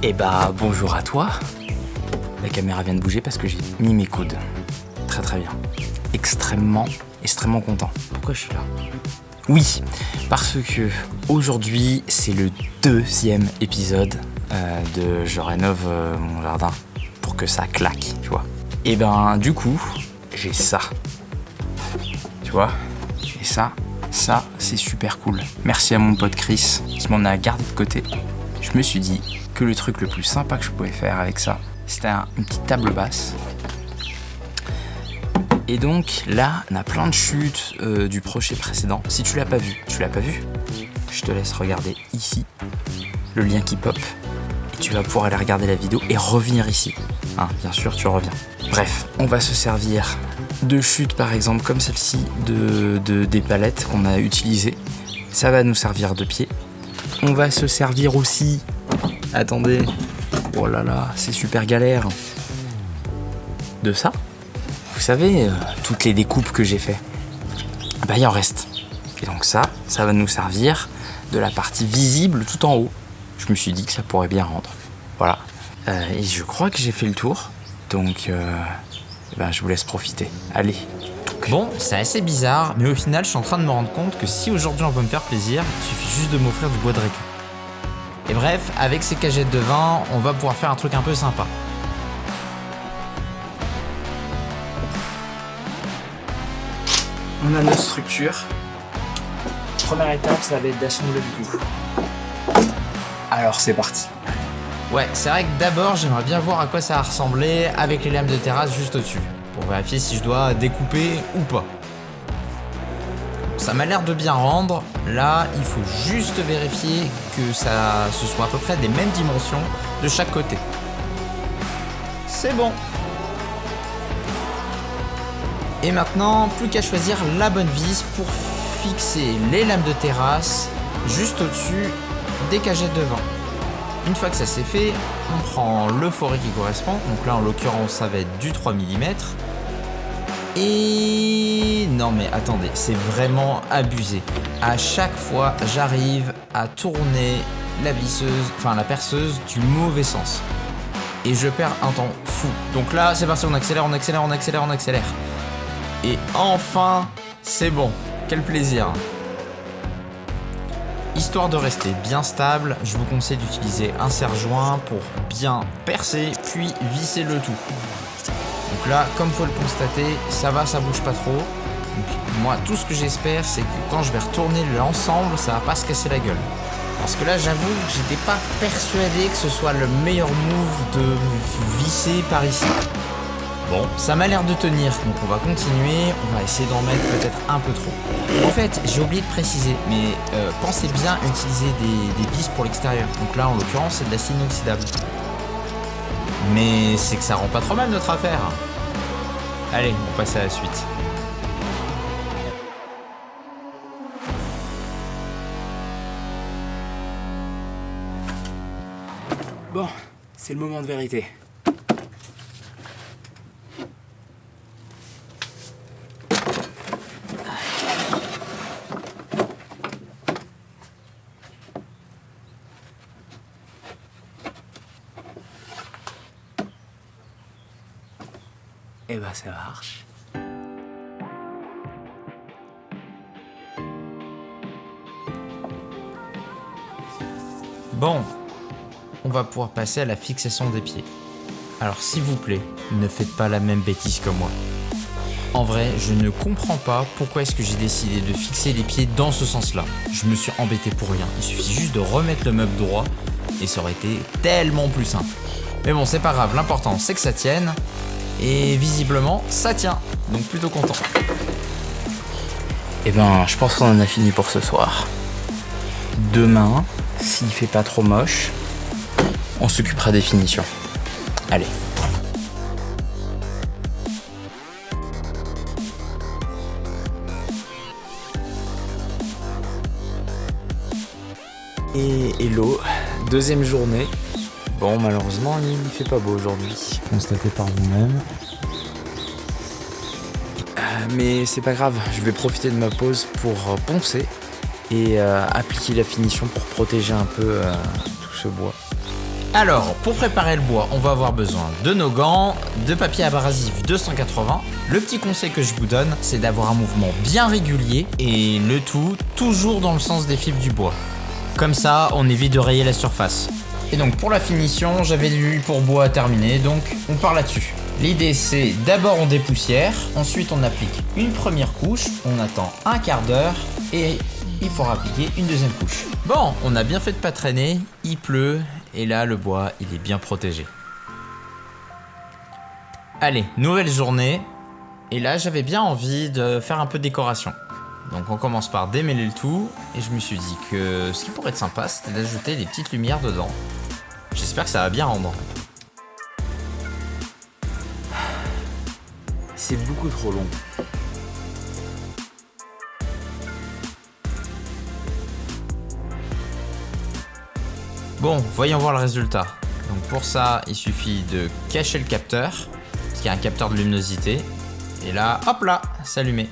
Eh bah bonjour à toi. La caméra vient de bouger parce que j'ai mis mes coudes. Très très bien. Extrêmement content. Pourquoi je suis là ? Oui, parce que aujourd'hui c'est le 2e épisode de Je rénove mon jardin pour que ça claque, tu vois. Et ben du coup, j'ai ça. Tu vois ? Et ça c'est super cool. Merci à mon pote Chris qui m'en a gardé de côté. Je me suis dit que le truc le plus sympa que je pouvais faire avec ça, c'était une petite table basse. Et donc là, on a plein de chutes du projet précédent. Si tu l'as pas vu, je te laisse regarder ici le lien qui pop. Et tu vas pouvoir aller regarder la vidéo et revenir ici. Hein, bien sûr, tu reviens. Bref, on va se servir de chutes par exemple comme celle-ci, des palettes qu'on a utilisées. Ça va nous servir de pied. On va se servir aussi... Attendez. Oh là là, c'est super galère. De ça. Vous savez, toutes les découpes que j'ai fait. Bah il en reste. Et donc ça va nous servir de la partie visible tout en haut. Je me suis dit que ça pourrait bien rendre. Voilà. Et je crois que j'ai fait le tour. Donc je vous laisse profiter. Allez. Bon, c'est assez bizarre, mais au final, je suis en train de me rendre compte que si aujourd'hui on veut me faire plaisir, il suffit juste de m'offrir du bois de récup. Et bref, avec ces cagettes de vin, on va pouvoir faire un truc un peu sympa. On a notre structure. Première étape, ça va être d'assembler le tout. Alors c'est parti. Ouais, c'est vrai que d'abord, j'aimerais bien voir à quoi ça va ressembler avec les lames de terrasse juste au-dessus, pour vérifier si je dois découper ou pas. Ça m'a l'air de bien rendre. Là, il faut juste vérifier que ce soit à peu près des mêmes dimensions de chaque côté. C'est bon. Et maintenant, plus qu'à choisir la bonne vis pour fixer les lames de terrasse juste au-dessus des cagettes de vin. Une fois que ça c'est fait, on prend le forêt qui correspond. Donc là, en l'occurrence, ça va être du 3 mm. Et non mais attendez, c'est vraiment abusé. À chaque fois, j'arrive à tourner la perceuse du mauvais sens. Et je perds un temps fou. Donc là, c'est parti, on accélère. Et enfin, c'est bon. Quel plaisir. Histoire de rester bien stable, je vous conseille d'utiliser un serre-joint pour bien percer puis visser le tout. Donc là, comme faut le constater, ça bouge pas trop. Donc moi, tout ce que j'espère, c'est que quand je vais retourner l'ensemble, ça va pas se casser la gueule. Parce que là, j'avoue, j'étais pas persuadé que ce soit le meilleur move de visser par ici. Bon, ça m'a l'air de tenir, donc on va continuer, on va essayer d'en mettre peut-être un peu trop. En fait, j'ai oublié de préciser, mais pensez bien à utiliser des vis pour l'extérieur. Donc là, en l'occurrence, c'est de l'acier inoxydable. Mais c'est que ça rend pas trop mal notre affaire. Allez, on passe à la suite. Bon, c'est le moment de vérité. Eh ben ça marche. Bon, on va pouvoir passer à la fixation des pieds. Alors s'il vous plaît, ne faites pas la même bêtise que moi. En vrai, je ne comprends pas pourquoi est-ce que j'ai décidé de fixer les pieds dans ce sens-là. Je me suis embêté pour rien. Il suffit juste de remettre le meuble droit et ça aurait été tellement plus simple. Mais bon, c'est pas grave, l'important c'est que ça tienne. Et visiblement, ça tient. Donc plutôt content. Eh ben, je pense qu'on en a fini pour ce soir. Demain, s'il fait pas trop moche, on s'occupera des finitions. Allez. Et hello, 2e journée. Bon, malheureusement, il fait pas beau aujourd'hui. Constatez par vous-même. Mais c'est pas grave, je vais profiter de ma pause pour poncer et appliquer la finition pour protéger un peu tout ce bois. Alors, pour préparer le bois, on va avoir besoin de nos gants, de papier abrasif 280. Le petit conseil que je vous donne, c'est d'avoir un mouvement bien régulier et le tout toujours dans le sens des fibres du bois. Comme ça, on évite de rayer la surface. Et donc pour la finition, j'avais de l'huile pour bois terminée, donc on part là-dessus. L'idée c'est d'abord on dépoussière, ensuite on applique une première couche, on attend un quart d'heure et il faudra appliquer une deuxième couche. Bon, on a bien fait de pas traîner, il pleut et là le bois il est bien protégé. Allez, nouvelle journée et là j'avais bien envie de faire un peu de décoration. Donc on commence par démêler le tout et je me suis dit que ce qui pourrait être sympa c'était d'ajouter des petites lumières dedans. J'espère que ça va bien rendre. C'est beaucoup trop long. Bon, voyons voir le résultat. Donc pour ça, il suffit de cacher le capteur, parce qu'il y a un capteur de luminosité. Et là, hop là, s'allumer.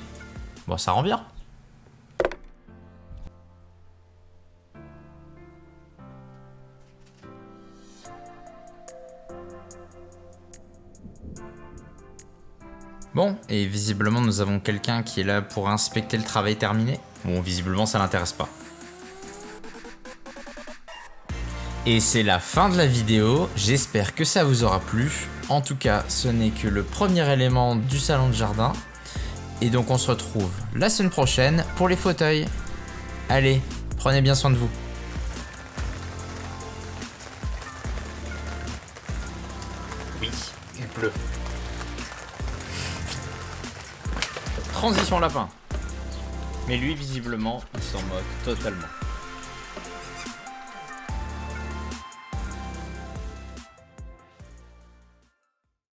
Bon, ça rend bien. Bon, et visiblement nous avons quelqu'un qui est là pour inspecter le travail terminé. Bon, visiblement ça l'intéresse pas. Et c'est la fin de la vidéo, j'espère que ça vous aura plu. En tout cas, ce n'est que le premier élément du salon de jardin. Et donc on se retrouve la semaine prochaine pour les fauteuils. Allez, prenez bien soin de vous. Oui, il pleut. Transition lapin. Mais lui, visiblement, il s'en moque totalement.